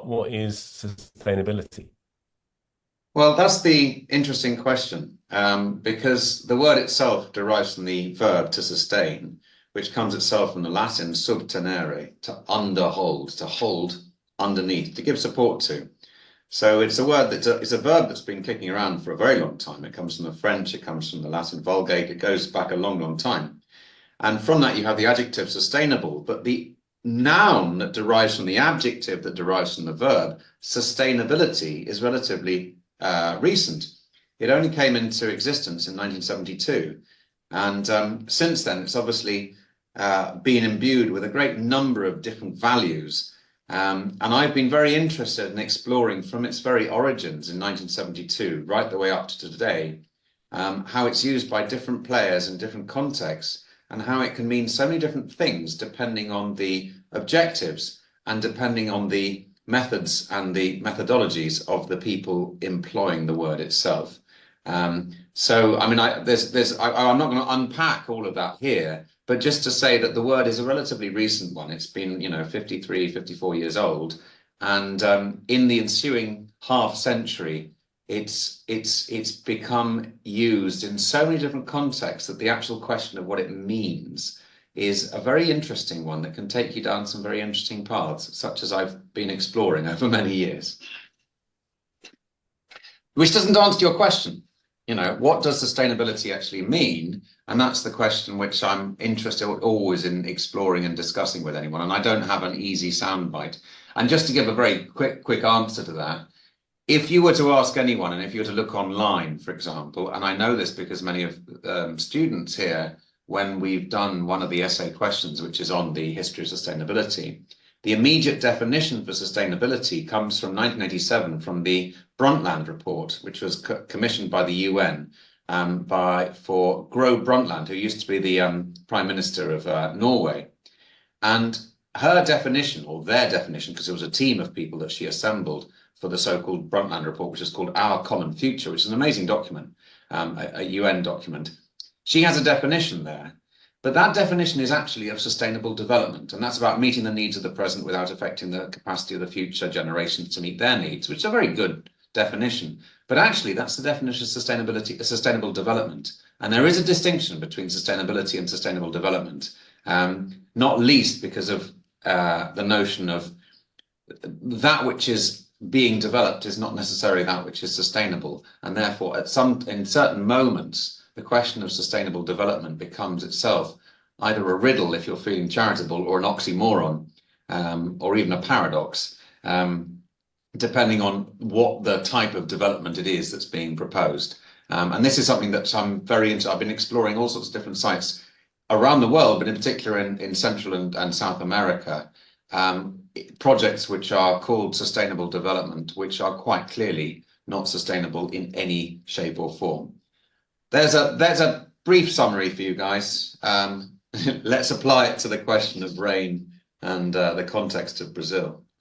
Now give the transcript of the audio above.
what is sustainability? Well, that's the interesting question, because the word itself derives from the verb to sustain, which comes itself from the Latin subtenere, to underhold, to hold underneath, to give support to. So it's a word it's a verb that's been kicking around for a very long time. It comes from the French, it comes from the Latin Vulgate, it goes back a long, long time. And from that, you have the adjective sustainable, but the noun that derives from the adjective that derives from the verb, sustainability, is relatively recent. It only came into existence in 1972. And since then, it's obviously been imbued with a great number of different values. And I've been very interested in exploring from its very origins in 1972, right the way up to today, how it's used by different players in different contexts and how it can mean so many different things depending on the objectives and depending on the methods and the methodologies of the people employing the word itself. So, I mean, I'm not going to unpack all of that here, but just to say that the word is a relatively recent one. It's been, 53, 54 years old. And in the ensuing half century, it's become used in so many different contexts that the actual question of what it means is a very interesting one that can take you down some very interesting paths, such as I've been exploring over many years. Which doesn't answer your question. What does sustainability actually mean? And that's the question which I'm interested always in exploring and discussing with anyone. And I don't have an easy soundbite. And just to give a very quick answer to that, if you were to ask anyone, and if you were to look online, for example, and I know this because many of students here, when we've done one of the essay questions, which is on the history of sustainability, the immediate definition for sustainability comes from 1987 from the Brundtland report, which was commissioned by the UN for Gro Brundtland, who used to be the Prime Minister of Norway. And her definition, or their definition, because it was a team of people that she assembled for the so-called Brundtland report, which is called Our Common Future, which is an amazing document, a UN document. She has a definition there, but that definition is actually of sustainable development, and that's about meeting the needs of the present without affecting the capacity of the future generations to meet their needs, which is a very good definition. But actually, that's the definition of sustainability, sustainable development. And there is a distinction between sustainability and sustainable development, not least because of the notion of that which is being developed is not necessarily that which is sustainable. And therefore, in certain moments, the question of sustainable development becomes itself either a riddle if you're feeling charitable, or an oxymoron, or even a paradox, depending on what the type of development it is that's being proposed. And this is something that I'm very into. I've been exploring all sorts of different sites around the world, but in particular in Central and South America, projects which are called sustainable development, which are quite clearly not sustainable in any shape or form. There's a brief summary for you guys. Let's apply it to the question of rain and the context of Brazil.